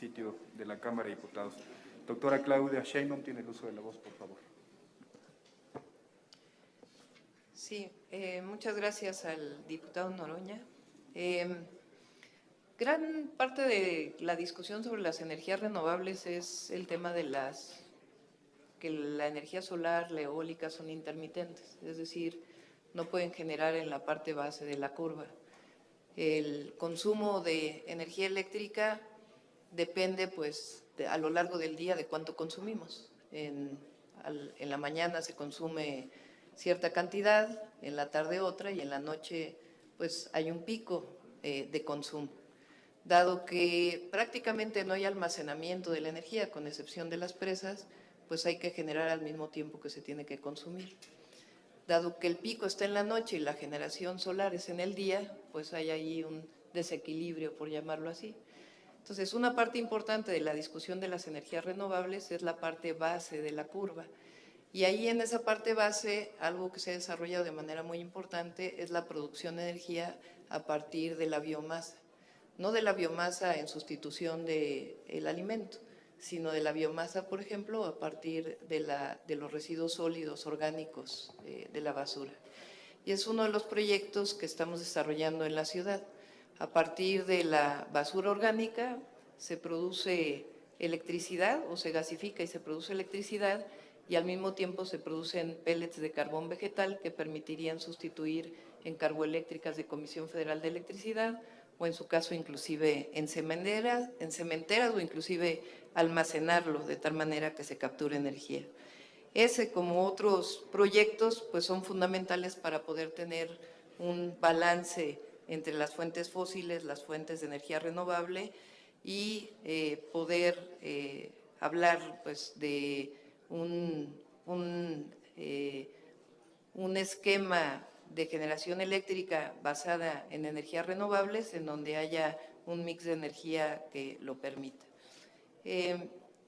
sitio de la Cámara de Diputados. Doctora Claudia Sheinbaum, tiene el uso de la voz, por favor. Sí, muchas gracias al diputado Noroña. Gran parte de la discusión sobre las energías renovables es el tema de que la energía solar, la eólica son intermitentes, es decir, no pueden generar en la parte base de la curva. El consumo de energía eléctrica depende, pues, a lo largo del día de cuánto consumimos. En la mañana se consume cierta cantidad, en la tarde otra y en la noche, pues, hay un pico de consumo. Dado que prácticamente no hay almacenamiento de la energía, con excepción de las presas, pues hay que generar al mismo tiempo que se tiene que consumir. Dado que el pico está en la noche y la generación solar es en el día, pues hay ahí un desequilibrio, por llamarlo así. Entonces, una parte importante de la discusión de las energías renovables es la parte base de la curva. Y ahí en esa parte base, algo que se ha desarrollado de manera muy importante es la producción de energía a partir de la biomasa. No de la biomasa en sustitución del alimento, sino de la biomasa, por ejemplo, a partir de los residuos sólidos orgánicos de la basura. Y es uno de los proyectos que estamos desarrollando en la ciudad. A partir de la basura orgánica se produce electricidad o se gasifica y se produce electricidad y al mismo tiempo se producen pellets de carbón vegetal que permitirían sustituir en carboeléctricas de Comisión Federal de Electricidad o en su caso inclusive en cementeras o inclusive almacenarlo de tal manera que se capture energía. Ese, como otros proyectos, pues son fundamentales para poder tener un balance entre las fuentes fósiles, las fuentes de energía renovable y poder hablar pues, de un esquema de generación eléctrica basada en energías renovables en donde haya un mix de energía que lo permita.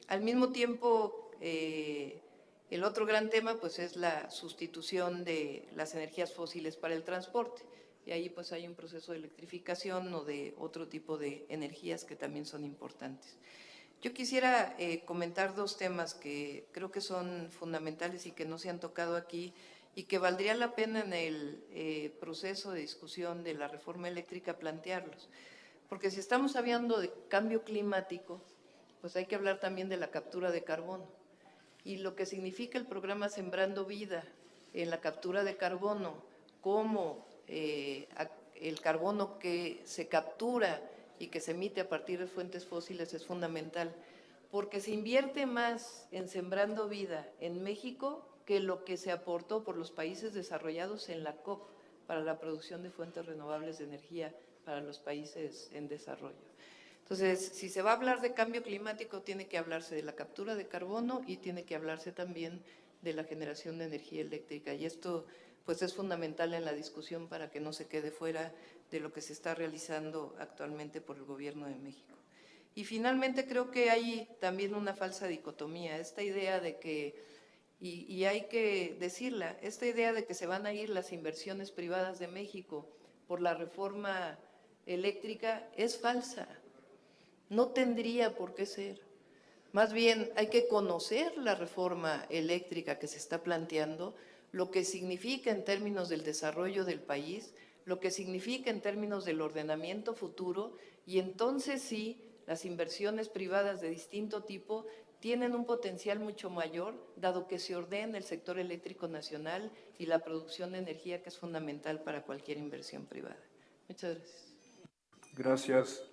Al mismo tiempo, el otro gran tema pues, es la sustitución de las energías fósiles para el transporte. Y ahí pues, hay un proceso de electrificación o de otro tipo de energías que también son importantes. Yo quisiera comentar dos temas que creo que son fundamentales y que no se han tocado aquí y que valdría la pena en el proceso de discusión de la reforma eléctrica plantearlos. Porque si estamos hablando de cambio climático, pues hay que hablar también de la captura de carbono. Y lo que significa el programa Sembrando Vida en la captura de carbono, cómo el carbono que se captura y que se emite a partir de fuentes fósiles es fundamental, porque se invierte más en Sembrando Vida en México que lo que se aportó por los países desarrollados en la COP para la producción de fuentes renovables de energía para los países en desarrollo. Entonces, si se va a hablar de cambio climático, tiene que hablarse de la captura de carbono y tiene que hablarse también de la generación de energía eléctrica. Y esto pues es fundamental en la discusión para que no se quede fuera de lo que se está realizando actualmente por el Gobierno de México. Y finalmente creo que hay también una falsa dicotomía, esta idea de que, y hay que decirla, esta idea de que se van a ir las inversiones privadas de México por la reforma eléctrica es falsa. No tendría por qué ser. Más bien hay que conocer la reforma eléctrica que se está planteando, lo que significa en términos del desarrollo del país, lo que significa en términos del ordenamiento futuro, y entonces sí, las inversiones privadas de distinto tipo tienen un potencial mucho mayor, dado que se ordena el sector eléctrico nacional y la producción de energía que es fundamental para cualquier inversión privada. Muchas gracias. Gracias.